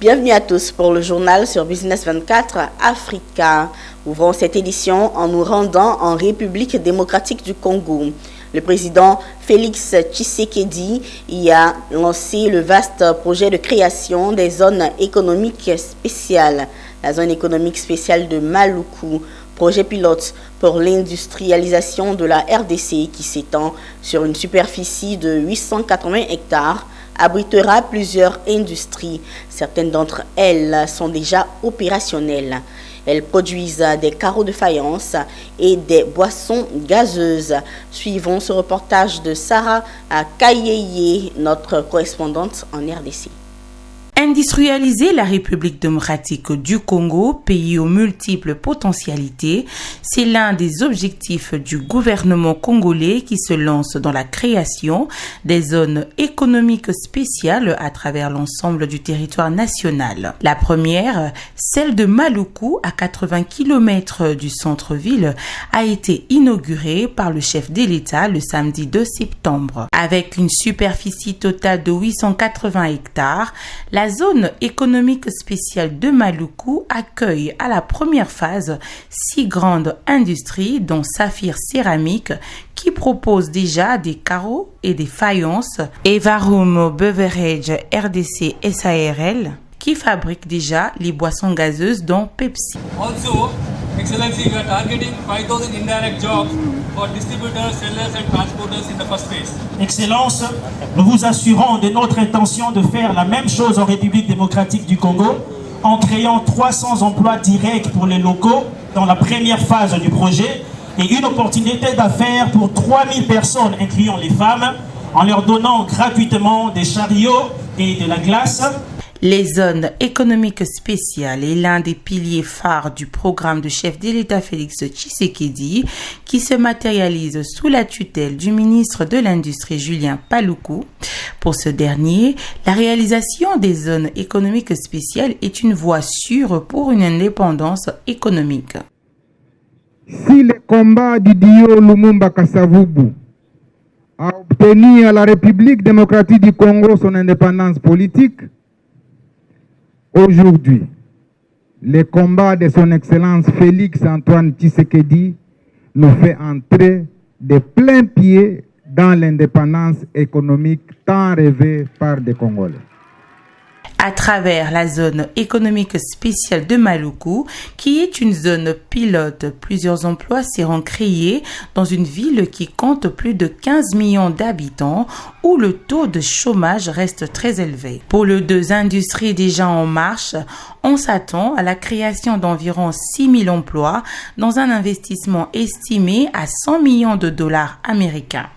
Bienvenue à tous pour le journal sur Business 24 Africa. Ouvrons cette édition en nous rendant en République démocratique du Congo. Le président Félix Tshisekedi y a lancé le vaste projet de création des zones économiques spéciales. La zone économique spéciale de Maluku, projet pilote pour l'industrialisation de la RDC qui s'étend sur une superficie de 880 hectares, abritera plusieurs industries. Certaines d'entre elles sont déjà opérationnelles. Elles produisent des carreaux de faïence et des boissons gazeuses. Suivons ce reportage de Sarah Kayeye, notre correspondante en RDC. Industrialiser la République démocratique du Congo, pays aux multiples potentialités, c'est l'un des objectifs du gouvernement congolais qui se lance dans la création des zones économiques spéciales à travers l'ensemble du territoire national. La première, celle de Maluku, à 80 km du centre-ville, a été inaugurée par le chef de l'État le samedi 2 septembre. Avec une superficie totale de 880 hectares, la zone économique spéciale de Maluku accueille à la première phase 6 grandes industries dont Saphir Céramique qui propose déjà des carreaux et des faïences et Varum Beverage RDC SARL qui fabrique déjà les boissons gazeuses dont Pepsi. Also, Excellency, we are targeting 5,000 indirect jobs for distributors, sellers and transporters in the first phase. Excellence, nous vous assurons de notre intention de faire la même chose en République démocratique du Congo en créant 300 emplois directs pour les locaux dans la première phase du projet et une opportunité d'affaires pour 3000 personnes, incluant les femmes, en leur donnant gratuitement des chariots et de la glace. Les zones économiques spéciales est l'un des piliers phares du programme de chef de l'État Félix Tshisekedi qui se matérialise sous la tutelle du ministre de l'Industrie Julien Paluku. Pour ce dernier, la réalisation des zones économiques spéciales est une voie sûre pour une indépendance économique. Si le combat du Dio Lumumba Kasavubu a obtenu à la République démocratique du Congo son indépendance politique, aujourd'hui, le combat de son Excellence Félix Antoine Tshisekedi nous fait entrer de plein pied dans l'indépendance économique tant rêvée par des Congolais. À travers la zone économique spéciale de Maluku, qui est une zone pilote, plusieurs emplois seront créés dans une ville qui compte plus de 15 millions d'habitants où le taux de chômage reste très élevé. Pour les 2 industries déjà en marche, on s'attend à la création d'environ 6 000 emplois dans un investissement estimé à 100 millions de dollars américains.